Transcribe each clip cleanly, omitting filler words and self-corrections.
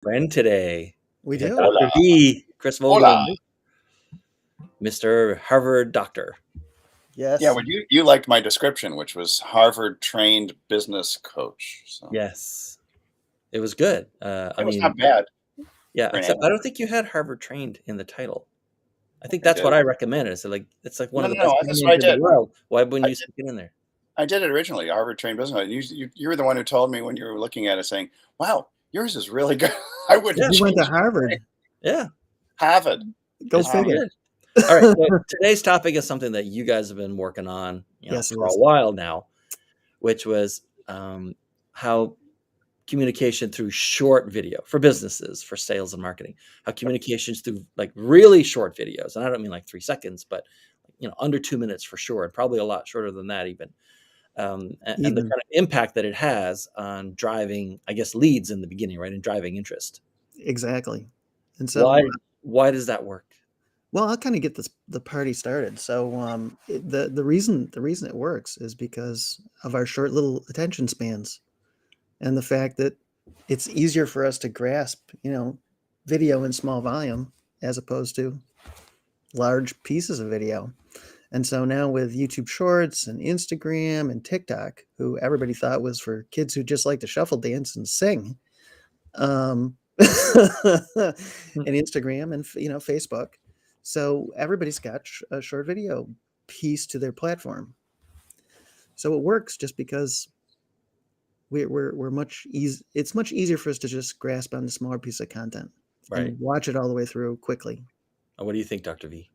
friend today. We We got do. Dr. V, Chris Hola. Vogel, Mr. Harvard doctor. Yes. Yeah, well, you liked my description, which was Harvard trained business coach. So Yes, it was good. I it was mean, not bad. yeah, for an except I amateur. don't think you had Harvard trained in the title. I think I that's what did. I recommended. So like, it's like one No, of the no, best no. That's what I names in the did. world. Why wouldn't I you did. stick it in there? I did it originally, Harvard trained business coach. You were the one who told me when you were looking at it, saying, "Wow, yours is really good." I wouldn't Yeah. You went to change it. Harvard. Yeah, Harvard. Go it's Um, pretty figure. good. All right, so today's topic is something that you guys have been working on, Yes, it for a is. while now, which was how communication through short video for businesses, for sales and marketing, how communications through like really short videos, and I don't mean like 3 seconds, but under 2 minutes for sure, and probably a lot shorter than that even, and the Even. kind of impact that it has on driving, I guess, leads in the beginning, right, and driving interest. Exactly. And Why so, why does that work? well, I'll kind of get the party started. So, the reason it works is because of our short little attention spans, and the fact that it's easier for us to grasp, video in small volume as opposed to large pieces of video. And so now with YouTube Shorts and Instagram and TikTok, who everybody thought was for kids who just like to shuffle dance and sing, and Instagram and Facebook, so everybody's got a short video piece to their platform. So it works just because we're much easy. It's much easier for us to just grasp on the smaller piece of content Right. and watch it all the way through quickly. What do you think, Dr. V?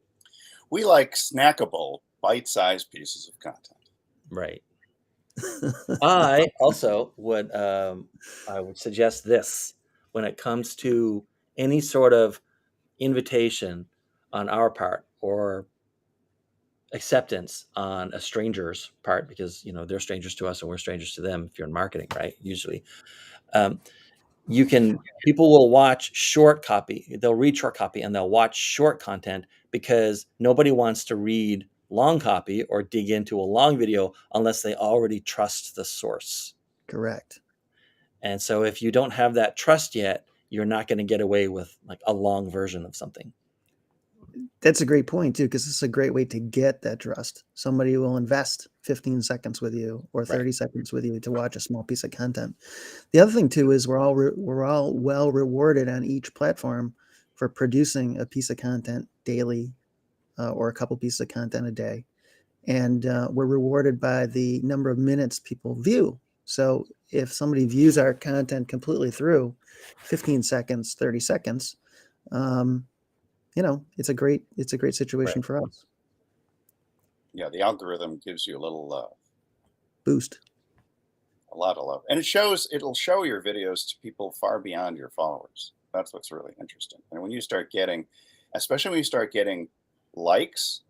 we like snackable, bite-sized pieces of content. Right. I also would I would suggest this when it comes to any sort of invitation on our part or acceptance on a stranger's part, because they're strangers to us and we're strangers to them if you're in marketing, right? Usually. People will watch short copy, they'll read short copy and they'll watch short content because nobody wants to read long copy or dig into a long video unless they already trust the source. Correct. And so if you don't have that trust yet, you're not going to get away with like a long version of something. That's a great point too, because it's a great way to get that trust. Somebody will invest 15 seconds with you or 30 seconds with you to watch a small piece of content. The other thing too is we're all well rewarded on each platform for producing a piece of content daily, or a couple pieces of content a day, and we're rewarded by the number of minutes people view. So if somebody views our content completely through, 15 seconds, 30 seconds, it's a great situation for us. Yeah, the algorithm gives you a little Boost. a lot of love, and it'll show your videos to people far beyond your followers. That's what's really interesting. And when you start getting, especially when you start getting likes,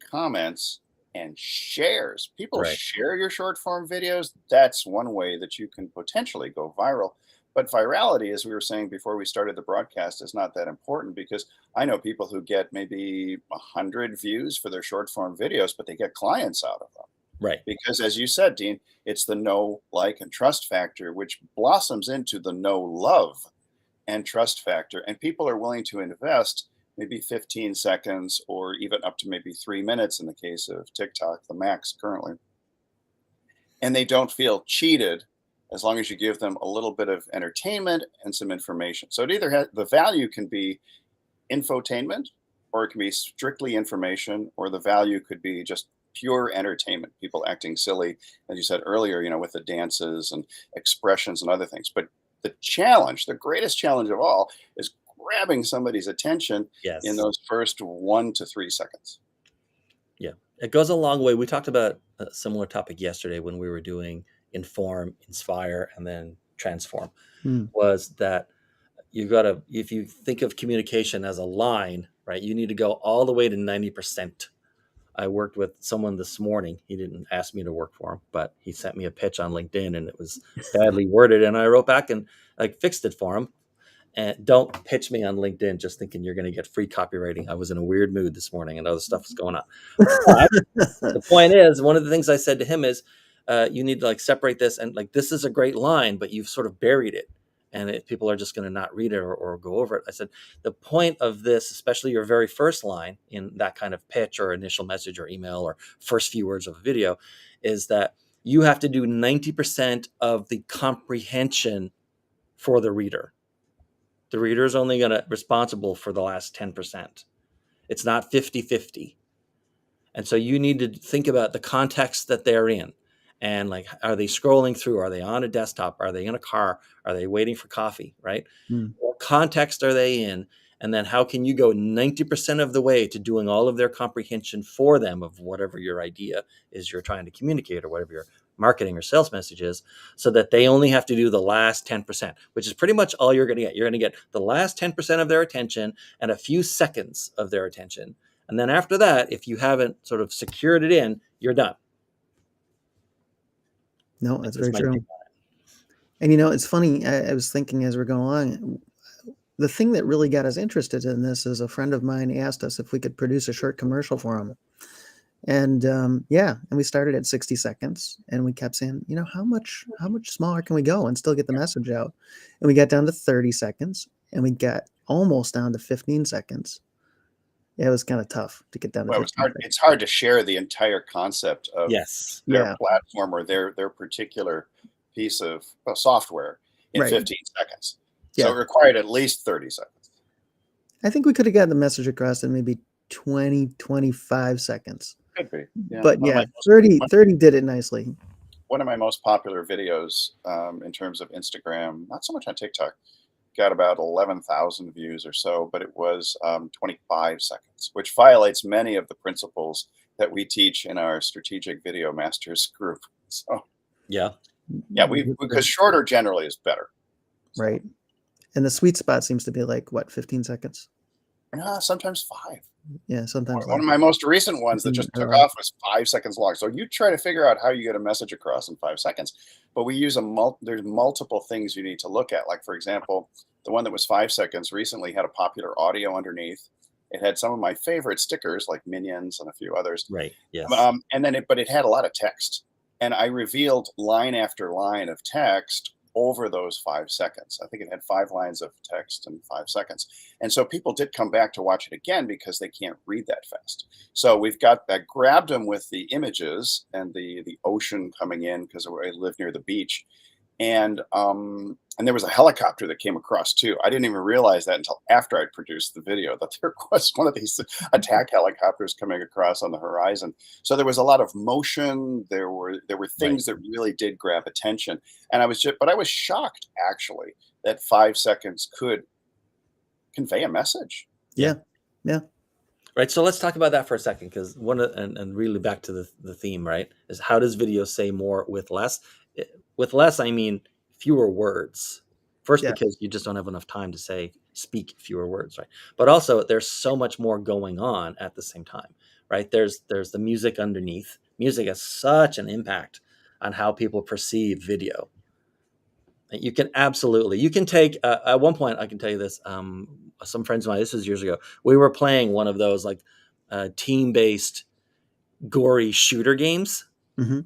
comments, and shares, people Right. share your short form videos. That's one way that you can potentially go viral. But virality, as we were saying before we started the broadcast, is not that important, because I know people who get maybe 100 views for their short form videos, but they get clients out of them. Right. Because as you said, Dean, it's the know, like, and trust factor, which blossoms into the know, love, and trust factor. And people are willing to invest maybe 15 seconds or even up to maybe 3 minutes in the case of TikTok, the max currently. And they don't feel cheated as long as you give them a little bit of entertainment and some information. So it either the value can be infotainment, or it can be strictly information, or the value could be just pure entertainment, people acting silly, as you said earlier, with the dances and expressions and other things. But the greatest challenge of all, is grabbing somebody's attention Yes. in those first 1 to 3 seconds. Yeah, it goes a long way. We talked about a similar topic yesterday when we were doing inform, inspire, and then transform. Was that if you think of communication as a line, right, you need to go all the way to 90%. I worked with someone this morning. He didn't ask me to work for him, but he sent me a pitch on LinkedIn and it was badly worded. And I wrote back and fixed it for him. And don't pitch me on LinkedIn just thinking you're going to get free copywriting. I was in a weird mood this morning and other stuff was going on. But the point is, one of the things I said to him is, you need to separate this, and this is a great line, but you've sort of buried it. and people are just going to not read it or go over it. I said, the point of this, especially your very first line in that kind of pitch or initial message or email or first few words of a video, is that you have to do 90% of the comprehension for the reader. The reader is only responsible for the last 10%. It's not 50-50. And so you need to think about the context that they're in. And like, are they scrolling through? Are they on a desktop? Are they in a car? Are they waiting for coffee, right? What context are they in? And then how can you go 90% of the way to doing all of their comprehension for them of whatever your idea is you're trying to communicate, or whatever your marketing or sales message is, so that they only have to do the last 10%, which is pretty much all you're going to get. You're going to get the last 10% of their attention and a few seconds of their attention. And then after that, if you haven't sort of secured it in, you're done. No, that's very true. And it's funny. I was thinking as we're going along, the thing that really got us interested in this is a friend of mine asked us if we could produce a short commercial for him. And and we started at 60 seconds, and we kept saying, how much smaller can we go and still get the message out? And we got down to 30 seconds, and we got almost down to 15 seconds. Yeah, it was kind of tough to get down to 15 seconds. It's hard to share the entire concept of their platform or their particular piece of software in 15 seconds. So it required at least 30 seconds. I think we could have gotten the message across in maybe 20, 25 seconds. Could be. Yeah. But 30 did it nicely. One of my most popular videos in terms of Instagram, not so much on TikTok, got about 11,000 views or so, but it was 25 seconds, which violates many of the principles that we teach in our Strategic Video Masters group. So because shorter generally is better. Right. And the sweet spot seems to be like, what, 15 seconds? Sometimes 5. Yeah, sometimes. One of my most recent ones that just took off was 5 seconds long. So you try to figure out how you get a message across in 5 seconds. But we use there's multiple things you need to look at. Like, for example, the one that was 5 seconds recently had a popular audio underneath. It had some of my favorite stickers like Minions and a few others. Right. Yes. But it had a lot of text. And I revealed line after line of text over those 5 seconds. I think it had 5 lines of text in 5 seconds. And so people did come back to watch it again because they can't read that fast. So I grabbed them with the images and the ocean coming in, because I live near the beach. And there was a helicopter that came across too. I didn't even realize that until after I'd produced the video, that there was one of these attack helicopters coming across on the horizon. So there was a lot of motion. There were things that really did grab attention. And I was shocked actually that 5 seconds could convey a message. Yeah. Yeah. Right. So let's talk about that for a second, because and really back to the theme, right, is how does video say more with less? With less, I mean fewer words. First, because you just don't have enough time to speak fewer words, right? But also, there's so much more going on at the same time, right? There's the music underneath. Music has such an impact on how people perceive video. You can take, at one point, I can tell you this, some friends of mine, this was years ago, we were playing one of those like team-based gory shooter games. Mm-hmm.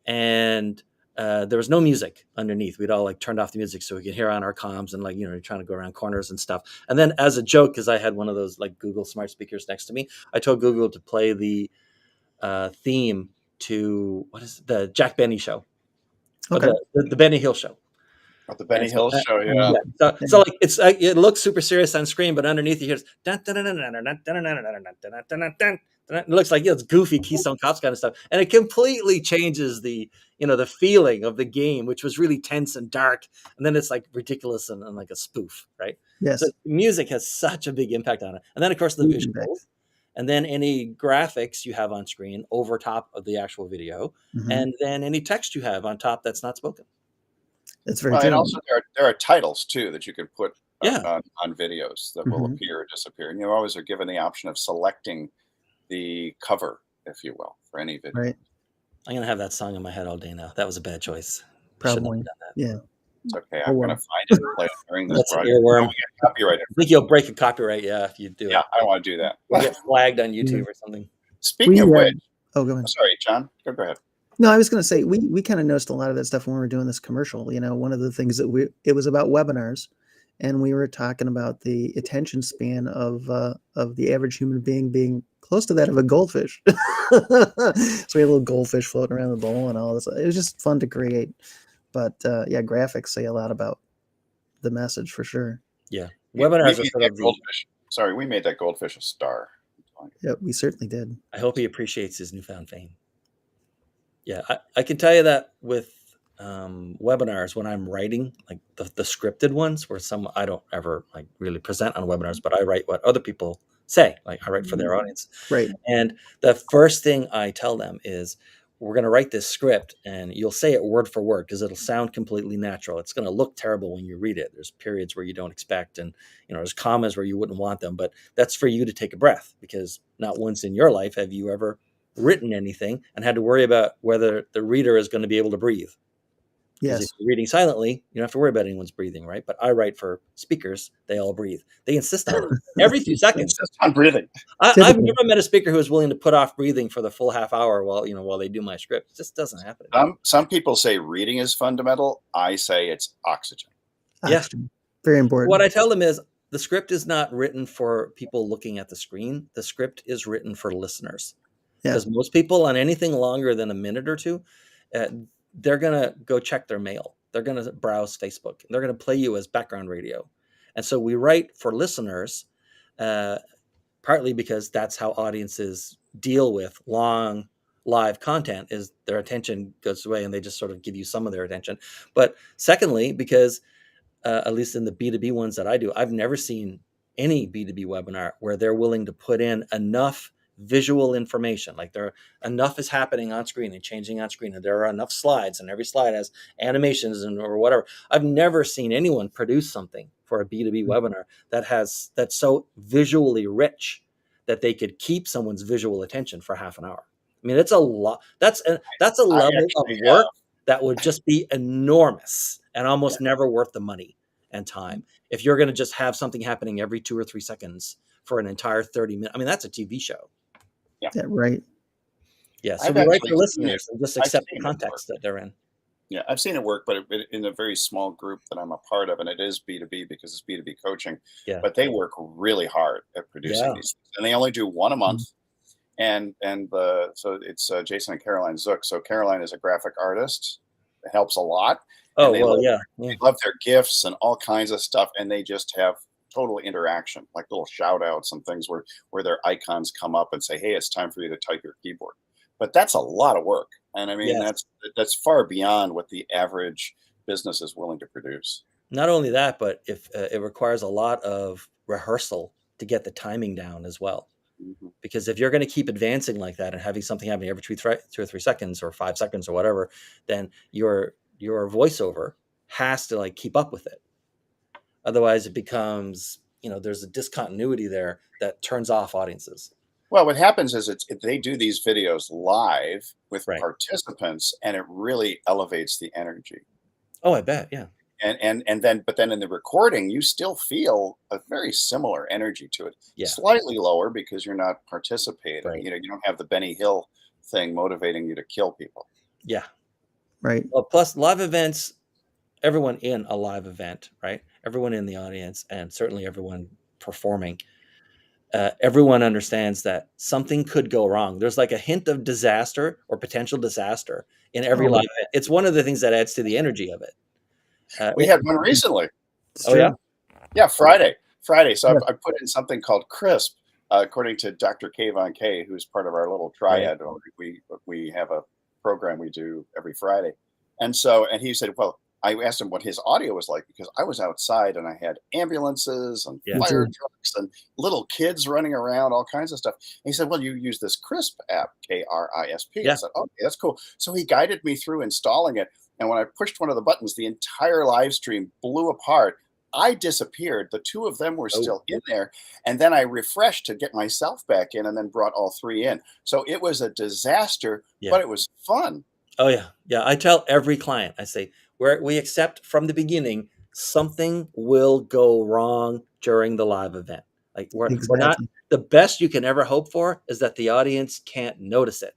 And there was no music underneath. We'd all like turned off the music so we could hear on our comms and like, trying to go around corners and stuff. And then as a joke, because I had one of those like Google smart speakers next to me, I told Google to play the theme to, what is it? The Jack Benny show. Okay. The Benny Hill show. Oh, the Benny Hill show, yeah. So like it looks super serious on screen, but underneath you hear it looks like it's goofy Keystone Cops kind of stuff, and it completely changes the the feeling of the game, which was really tense and dark, and then it's like ridiculous and like a spoof, right? Yes. So music has such a big impact on it, and then of course the visuals, and then any graphics you have on screen over top of the actual video, and then any text you have on top that's not spoken. That's very true. And also there are titles too that you could put on videos that will appear or disappear, and you always are given the option of selecting the cover, if you will, for any video. Right. I'm gonna have that song in my head all day now. That was a bad choice. Probably. Yeah. It's okay. I'm gonna find it and play it during this project. Earworm. Copyright. I think you'll break a copyright, if you do it. Yeah, I don't want to do that. We'll get flagged on YouTube or something. Speaking of which, go ahead. Sorry, John. Go ahead. No, I was going to say we kind of noticed a lot of that stuff when we were doing this commercial. One of the things that it was about webinars, and we were talking about the attention span of the average human being close to that of a goldfish. So we had a little goldfish floating around the bowl and all this. It was just fun to create. But yeah, graphics say a lot about the message for sure. Yeah, We webinars are made sort that of the. goldfish. Sorry, we made that goldfish a star. Yeah, we certainly did. I hope he appreciates his newfound fame. Yeah, I can tell you that with webinars, when I'm writing, like the scripted ones, where I don't ever like really present on webinars, but I write what other people say. Like I write for their audience. Right. And the first thing I tell them is, we're going to write this script and you'll say it word for word because it'll sound completely natural. It's going to look terrible when you read it. There's periods where you don't expect, and there's commas where you wouldn't want them, but that's for you to take a breath, because not once in your life have you ever written anything and had to worry about whether the reader is going to be able to breathe. Because Yes. if you're reading silently, you don't have to worry about anyone's breathing, right? But I write for speakers; they all breathe. They insist on it every few seconds. Insist on breathing. I've Typical. never met a speaker who is willing to put off breathing for the full half hour while they do my script. It just doesn't happen. Some people say reading is fundamental. I say it's oxygen. Yeah. Oxygen. Very important. What I tell them is, the script is not written for people looking at the screen. The script is written for listeners. Yeah. Because most people on anything longer than a minute or two, they're going to go check their mail. They're going to browse Facebook. They're going to play you as background radio. And so we write for listeners, partly because that's how audiences deal with long live content, is their attention goes away and they just sort of give you some of their attention. But secondly, because at least in the B2B ones that I do, I've never seen any B2B webinar where they're willing to put in enough visual information. Like enough is happening on screen and changing on screen, and there are enough slides, and every slide has animations or whatever. I've never seen anyone produce something for a B2B webinar that's so visually rich that they could keep someone's visual attention for half an hour. I mean, it's a lot. That's a level of work that would just be enormous and almost never worth the money and time. If you're going to just have something happening every 2 or 3 seconds for an entire 30 minutes, I mean, that's a TV show. Yeah, right. Yeah, so we write for listeners and just accept the context that they're in. Yeah, I've seen it work, but in a very small group that I'm a part of, and it is B2B because it's B2B coaching. Yeah. But they work really hard at producing these things, and they only do one a month. So it's Jason and Caroline Zook. So Caroline is a graphic artist. It helps a lot. Oh, they They love their gifts and all kinds of stuff, and they just have total interaction, like little shout outs and things where their icons come up and say, hey, it's time for you to type your keyboard. But that's a lot of work. And I mean, that's far beyond what the average business is willing to produce. Not only that, but if it requires a lot of rehearsal to get the timing down as well. Mm-hmm. Because if you're going to keep advancing like that and having something happening every 2 or 3 seconds or 5 seconds or whatever, then your voiceover has to keep up with it. Otherwise, it becomes, there's a discontinuity there that turns off audiences. Well, what happens is they do these videos live with participants, and it really elevates the energy. Oh, I bet, yeah. But then in the recording, you still feel a very similar energy to it. Yeah. Slightly lower because you're not participating. Right. You don't have the Benny Hill thing motivating you to kill people. Yeah. Right. Well, plus live events, everyone in a live event, right? Everyone in the audience, and certainly everyone performing, everyone understands that something could go wrong. There's like a hint of disaster or potential disaster in every live event. It's one of the things that adds to the energy of it. We had one recently. Yeah? Yeah, Friday. So I put in something called CRISP, according to Dr. Kayvon Kay, who's part of our little triad. Right. We have a program we do every Friday. And he said, well, I asked him what his audio was like, because I was outside and I had ambulances and fire trucks and little kids running around, all kinds of stuff. And he said, well, you use this CRISP app, KRISP. Yeah. I said, okay, that's cool. So he guided me through installing it. And when I pushed one of the buttons, the entire live stream blew apart. I disappeared. The two of them were still in there. And then I refreshed to get myself back in and then brought all 3 in. So it was a disaster, but it was fun. Oh, yeah. Yeah. I tell every client, I say, we accept from the beginning, something will go wrong during the live event. We're not, the best you can ever hope for is that the audience can't notice it.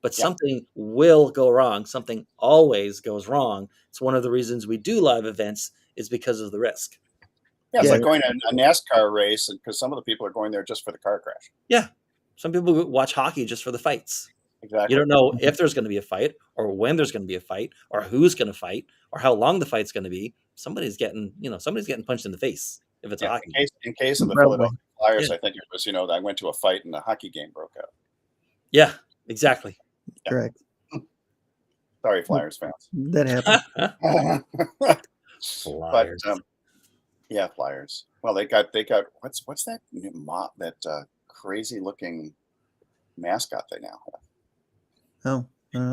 but Yeah. something will go wrong. Something always goes wrong. It's one of the reasons we do live events is because of the risk. Yeah, it's Yeah. like going to a NASCAR race, because some of the people are going there just for the car crash. Yeah. Some people watch hockey just for the fights. Exactly. You don't know if there's going to be a fight, or when there's going to be a fight, or who's going to fight, or how long the fight's going to be. Somebody's getting punched in the face if it's a hockey game. In case of the Probably. Philadelphia Flyers, Yeah. I think it was, I went to a fight and a hockey game broke out. Yeah, exactly. Yeah. Correct. Sorry, Flyers fans. That happened. Flyers. But yeah, Flyers. Well, they got what's that crazy looking mascot they now have? Oh,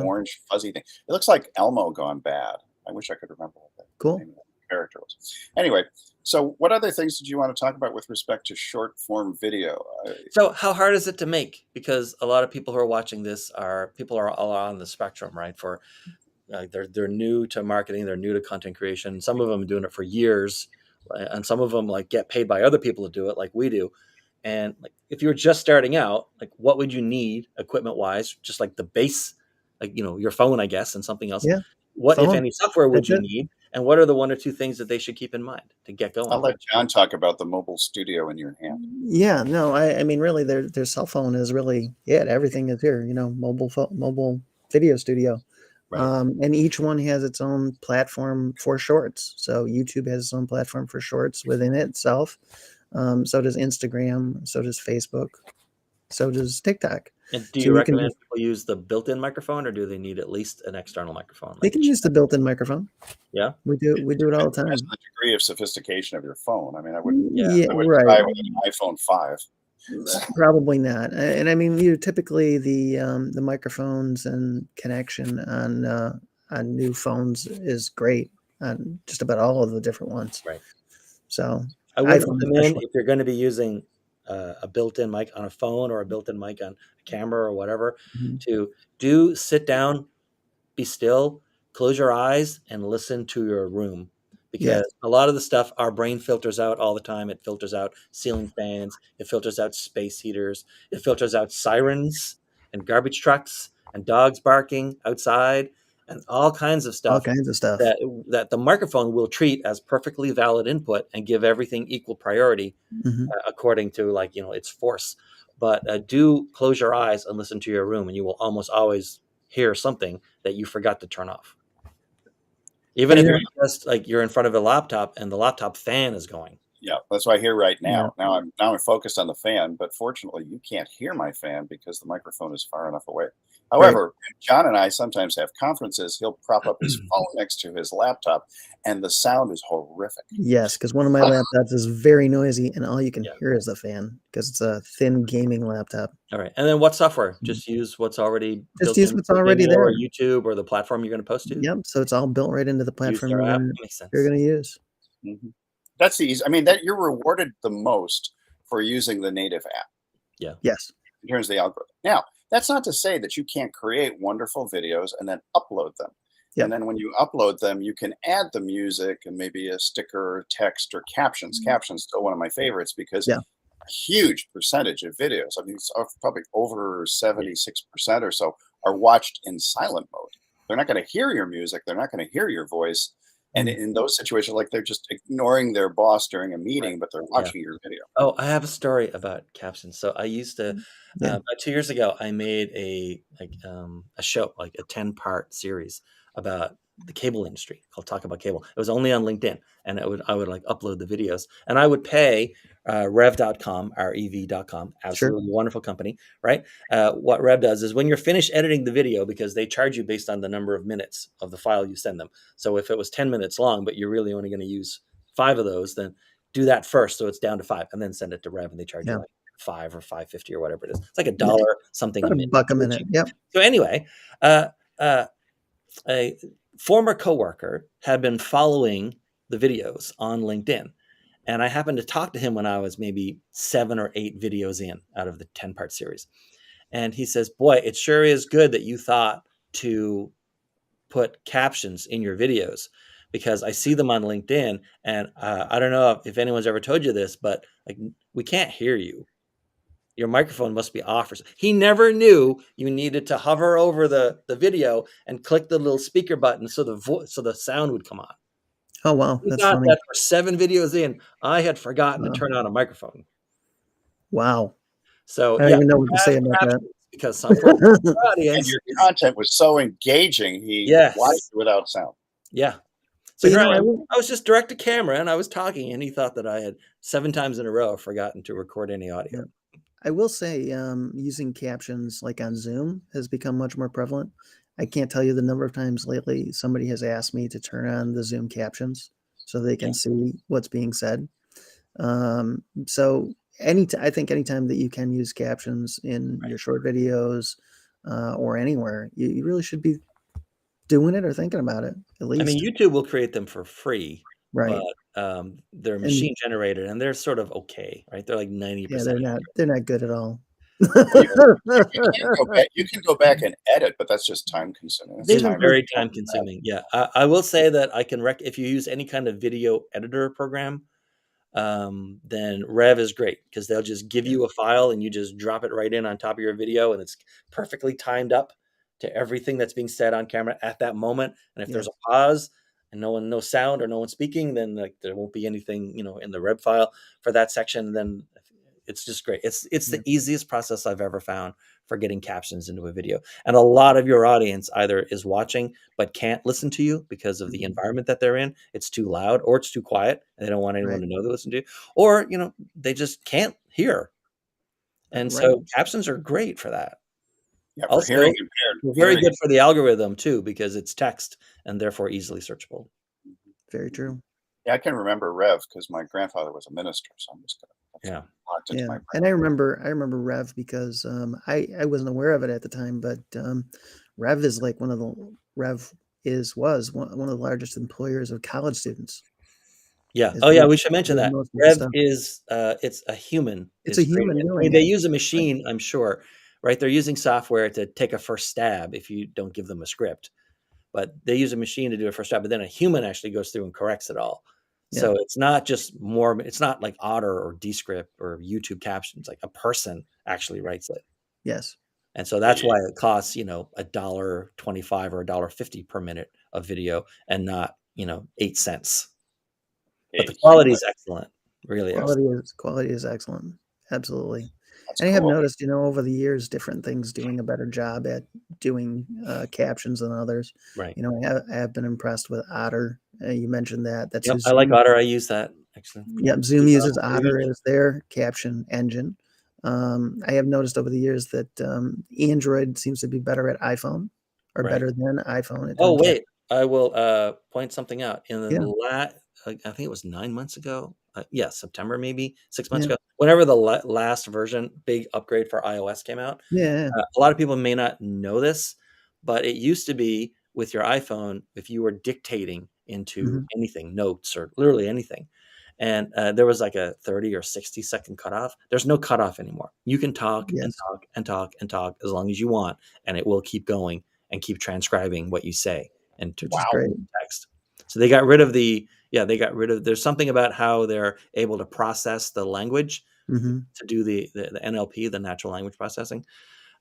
Orange fuzzy thing. It looks like Elmo gone bad. I wish I could remember what that cool. name of that character was. Anyway, so what other things did you want to talk about with respect to short form video? So how hard is it to make? Because a lot of people who are watching this are all on the spectrum, right? For they're new to marketing, they're new to content creation. Some of them are doing it for years, and some of them like get paid by other people to do it, like we do. And like, if you're just starting out, like what would you need equipment wise? Just like the base, like your phone, I guess, and something else. Yeah. What, if Phone. any, software would That's you it. need? And what are the one or two things that they should keep in mind to get going? I'll let John talk about the mobile studio in your hand. Yeah, no, I mean, really, their cell phone is really it. Everything is here. Mobile video studio, Right. and each one has its own platform for shorts. So YouTube has its own platform for shorts within itself. So does Instagram. So does Facebook. So does TikTok. And do So you you can recommend people use the built-in microphone, or do they need at least an external microphone? They can use the built-in microphone. Yeah. We do it all the time. Depends on the degree of sophistication of your phone. I mean, I wouldn't Yeah, I wouldn't right. try with an iPhone 5. Probably not. And I mean, typically the microphones and connection on new phones is great on just about all of the different ones. Right. So I would iPhone recommend, especially. if you're going to be using a built-in mic on a phone or a built-in mic on a camera or whatever, Mhm. to sit down, be still, close your eyes, and listen to your room. Because a lot of the stuff our brain filters out all the time. It filters out ceiling fans. It filters out space heaters. It filters out sirens and garbage trucks and dogs barking outside and all kinds of All stuff kinds of stuff. that the microphone will treat as perfectly valid input and give everything equal priority Mhm. according to its force. But do close your eyes and listen to your room, and you will almost always hear something that you forgot to turn off. Even if you're just you're in front of a laptop and the laptop fan is going. Yeah, that's what I hear right now. Now I'm focused on the fan, but fortunately you can't hear my fan because the microphone is far enough away. However, John and I sometimes have conferences. He'll prop up his phone next to his laptop, and the sound is horrific. Yes, because one of my laptops is very noisy, and all you can hear is the fan because it's a thin gaming laptop. All right, and then what software? Just use what's already Just use what's already there. or YouTube or the platform you're going to post to. Yep. So it's all built right into the platform Use their app. you're Makes sense. going to use. Mm-hmm. That's the easy. I mean, that you're rewarded the most for using the native app. Yeah. Yes. In terms of the algorithm. Now, that's not to say that you can't create wonderful videos and then upload them. Yep. And then when you upload them, you can add the music and maybe a sticker or text or captions. Captions still one of my favorites because a huge percentage of videos, I mean, it's probably over 76% or so, are watched in silent mode. They're not going to hear your music. They're not going to hear your voice. And in those situations, like they're just ignoring their boss during a meeting, but they're watching your video. Oh, I have a story about captions. So I used to about 2 years ago, I made a show, like a 10-part series about the cable industry called Talk About Cable. It was only on LinkedIn, and I would upload the videos, and I would pay Rev.com, REV.com, absolutely wonderful company, right? What Rev does is when you're finished editing the video, because they charge you based on the number of minutes of the file you send them. So if it was 10 minutes long, but you're really only going to use 5 of those, then do that first, so it's down to 5, and then send it to Rev, and they charge you like $5 or $5.50 or whatever it is. It's like $1 something a minute. $1 a minute. Yep. So anyway, a former coworker had been following the videos on LinkedIn, and I happened to talk to him when I was maybe 7 or 8 videos in out of the 10-part series. And he says, "Boy, it sure is good that you thought to put captions in your videos, because I see them on LinkedIn, and I don't know if anyone's ever told you this, but we can't hear you." Your microphone must be off. He never knew you needed to hover over the video and click the little speaker button so the sound would come on. Oh, wow. He That's thought funny. that for 7 videos in, I had forgotten to turn on a microphone. Wow. So I don't even know what to say about that. because some audience And your content was so engaging, he watched it without sound. Yeah. So But, you here know, I was just direct to camera and I was talking, and he thought that I had 7 times in a row forgotten to record any audio. I will say, using captions like on Zoom has become much more prevalent. I can't tell you the number of times lately somebody has asked me to turn on the Zoom captions so they can see what's being said. So I think anytime that you can use captions in your short videos or anywhere, you really should be doing it or thinking about it at least. I mean, YouTube will create them for free, right? But they're machine generated, and they're sort of okay, right? They're like 90%. Yeah, they're not good at all. You can go back and edit, but that's just time consuming. It's very time consuming. Yeah, I will say that I can if you use any kind of video editor program, then Rev is great because they'll just give you a file and you just drop it right in on top of your video, and it's perfectly timed up to everything that's being said on camera at that moment. And if there's a pause and no sound or no one speaking, then there won't be anything, in the Rev file for that section. Then it's just great. It's the easiest process I've ever found for getting captions into a video. And a lot of your audience either is watching but can't listen to you because of the environment that they're in. It's too loud or it's too quiet and they don't want anyone to know they listen to you. Or, they just can't hear. And so captions are great for that. Yeah, also, hearing impaired. Very good for the algorithm too, because it's text and therefore easily searchable. Very true. Yeah, I can remember Rev because my grandfather was a minister, so I'm just gonna locked into my brain. And I remember Rev because I wasn't aware of it at the time, but Rev is like was one of the largest employers of college students. Yeah. Oh, yeah. We should mention that Rev is it's a human. It's a human. They use a machine, I'm sure, right? They're using software to take a first stab if you don't give them a script, but they use a machine to do a first stab. But then a human actually goes through and corrects it all. So it's not just more. It's not like Otter or Descript or YouTube captions. Like a person actually writes it. Yes. And so that's why it costs $1.25 or $1.50 per minute of video, and not 8 cents. But the quality is excellent. Really, quality is excellent. Absolutely. And I have noticed, over the years, different things doing a better job at doing captions than others. Right. I have been impressed with Otter. You mentioned that. That's I like Otter. I use that actually. Yep. Zoom uses Otter as their caption engine. I have noticed over the years that Android seems to be better at iPhone or better than iPhone. Oh, wait. I will point something out. In the I think it was 9 months ago. September, maybe 6 months ago. Whenever the last version, big upgrade for iOS came out. Yeah. A lot of people may not know this, but it used to be with your iPhone, if you were dictating into anything, notes or literally anything, and there was like a 30 or 60 second cutoff. There's no cutoff anymore. You can talk and talk and talk and talk as long as you want, and it will keep going and keep transcribing what you say into text. So they got rid of there's something about how they're able to process the language to do the NLP, the natural language processing,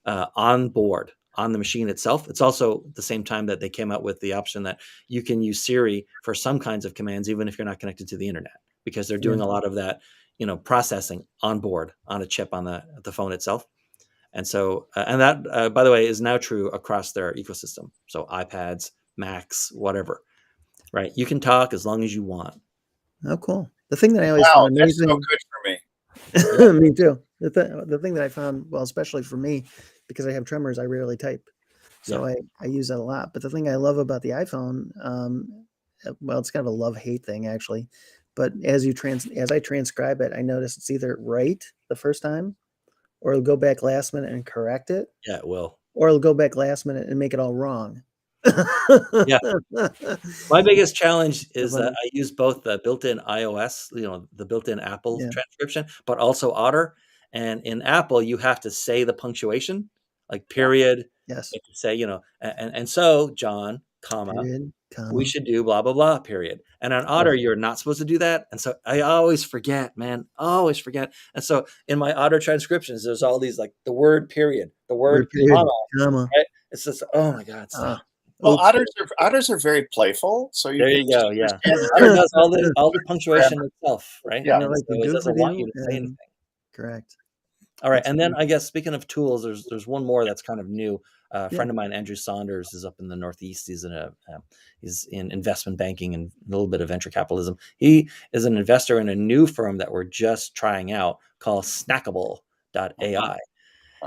on board, on the machine itself. It's also the same time that they came out with the option that you can use Siri for some kinds of commands, even if you're not connected to the internet, because they're doing a lot of that, processing on board on a chip on the phone itself. And so, and that, by the way, is now true across their ecosystem. So iPads, Macs, whatever. Right. You can talk as long as you want. Oh, cool. The thing that I always found amazing. That's so good for me. Me too. The thing that I found, well, especially for me, because I have tremors, I rarely type. So I use that a lot. But the thing I love about the iPhone, well, it's kind of a love-hate thing, actually. But as I transcribe it, I notice it's either right the first time, or it'll go back last minute and correct it. Yeah, it will. Or it'll go back last minute and make it all wrong. Yeah. My biggest challenge is that I use both the built-in iOS, the built-in Apple transcription, but also Otter. And in Apple, you have to say the punctuation, like period. Yes. You have to say, and so John, comma, Period, we comma. should do blah, blah, blah, period. And on Otter, you're not supposed to do that. And so I always forget, man, always forget. And so in my Otter transcriptions, there's all these like the word period, the word Period, comma, comma. right? It's just, oh my God, stop. Well, Oops. otters are very playful, so There can you go. just Yeah. understand Otter does all the punctuation itself, right? Yeah. They And like so to it goof doesn't with want you you to say and anything. correct. All right. That's And then funny. I guess speaking of tools, there's one more that's kind of new. A friend of mine, Andrew Saunders, is up in the Northeast. He's in investment banking and a little bit of venture capitalism. He is an investor in a new firm that we're just trying out called Snackable.ai.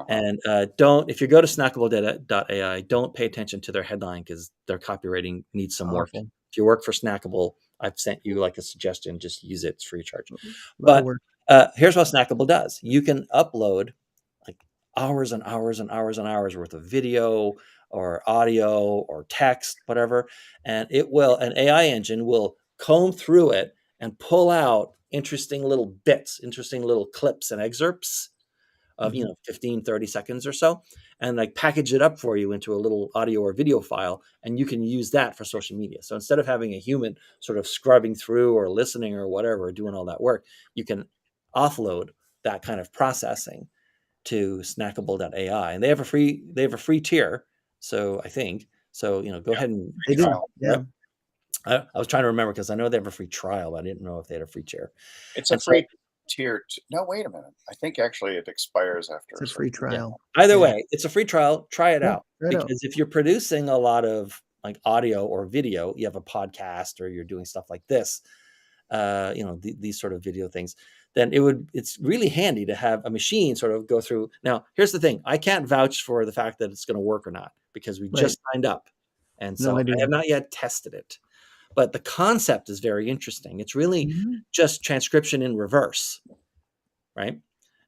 And if you go to Snackable.ai, don't pay attention to their headline because their copywriting needs some work. Awful. If you work for Snackable, I've sent you like a suggestion, just use it. It's free of charge. A lot of But work. here's what Snackable does. You can upload like hours and hours and hours and hours worth of video or audio or text, whatever. And an AI engine will comb through it and pull out interesting little bits, interesting little clips and excerpts of, 15, 30 seconds or so, and like package it up for you into a little audio or video file. And you can use that for social media. So instead of having a human sort of scrubbing through or listening or whatever, doing all that work, you can offload that kind of processing to Snackable.ai. And they have a free tier. So I think, go ahead and They do. trial. Yeah. I was trying to remember because I know they have a free trial, but I didn't know if they had a free tier. It's a free tier. No, wait a minute. I think actually it expires after. It's a free trial. Either way, it's a free trial. Try it out. Try it out. Because if you're producing a lot of like audio or video, you have a podcast or you're doing stuff like this, these sort of video things, then it's really handy to have a machine sort of go through. Now, here's the thing. I can't vouch for the fact that it's going to work or not because we just signed up. And so I have not yet tested it. But the concept is very interesting. It's really just transcription in reverse, right?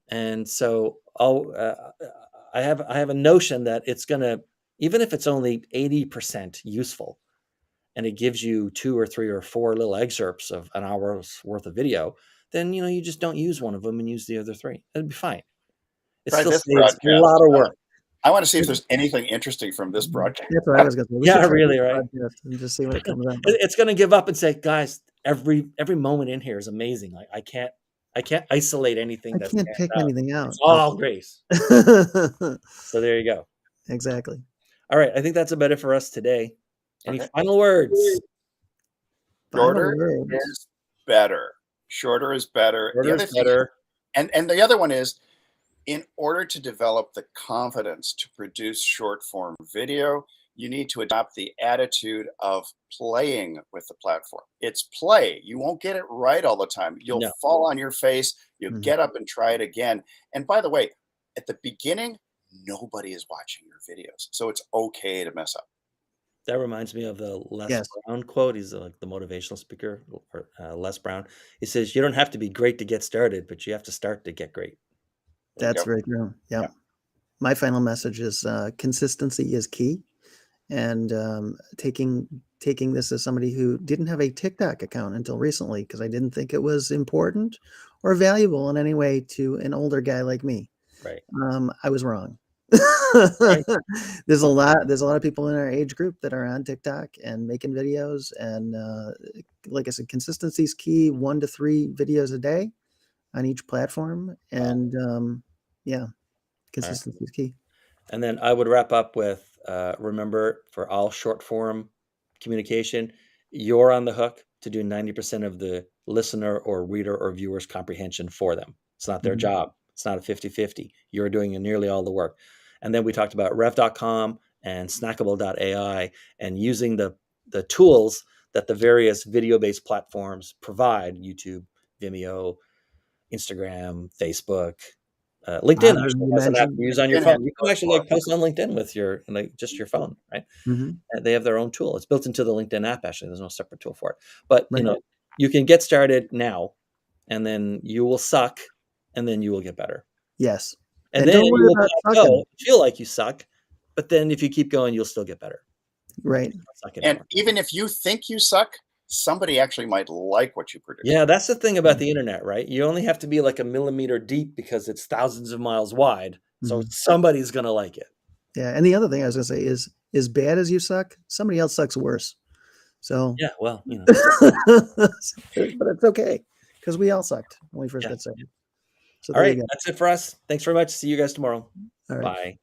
And so I have a notion that it's going to, even if it's only 80% useful, and it gives you 2 or 3 or 4 little excerpts of an hour's worth of video, then you just don't use one of them and use the other 3. It'd be fine. It still saves a lot of work. I want to see if there's anything interesting from this broadcast. That's what I was going to say. Yeah, really, right? And just see what it comes out. It's going to give up and say, guys, every moment in here is amazing. Like I can't isolate anything. I can't pick anything out. It's all grace. So there you go. Exactly. All right. I think that's about it for us today. Any final words? Shorter is better. Shorter is better. Shorter is better. And the other one is, in order to develop the confidence to produce short form video, you need to adopt the attitude of playing with the platform. It's play. You won't get it right all the time. You'll fall on your face. You'll get up and try it again. And by the way, at the beginning, nobody is watching your videos. So it's okay to mess up. That reminds me of the Les Brown quote. He's like the motivational speaker, Les Brown. He says, you don't have to be great to get started, but you have to start to get great. That's very true. Yeah. My final message is consistency is key. And taking this as somebody who didn't have a TikTok account until recently, because I didn't think it was important or valuable in any way to an older guy like me. Right. I was wrong. There's a lot of people in our age group that are on TikTok and making videos. And like I said, consistency is key. 1 to 3 videos a day on each platform. And consistency is key. And then I would wrap up with, remember, for all short form communication, you're on the hook to do 90% of the listener or reader or viewer's comprehension for them. It's not their job. It's not a 50-50. You're doing nearly all the work. And then we talked about rev.com and snackable.ai and using the tools that the various video-based platforms provide, YouTube, Vimeo, Instagram, Facebook, LinkedIn has an app you use on your phone. You can actually post on LinkedIn with your just your phone, right? They have their own tool. It's built into the LinkedIn app. Actually, there's no separate tool for it. But you can get started now, and then you will suck, and then you will get better. Yes, and then you will feel like you suck, but then if you keep going, you'll still get better. Right. And even if you think you suck, somebody actually might like what you produce. Yeah, that's the thing about the internet, right? You only have to be like a millimeter deep because it's thousands of miles wide. So somebody's going to like it. Yeah. And the other thing I was going to say is as bad as you suck, somebody else sucks worse. So Yeah, well, but it's okay because we all sucked when we first got started. So all there right, you go. that's it for us. Thanks very much. See you guys tomorrow. All right. Bye.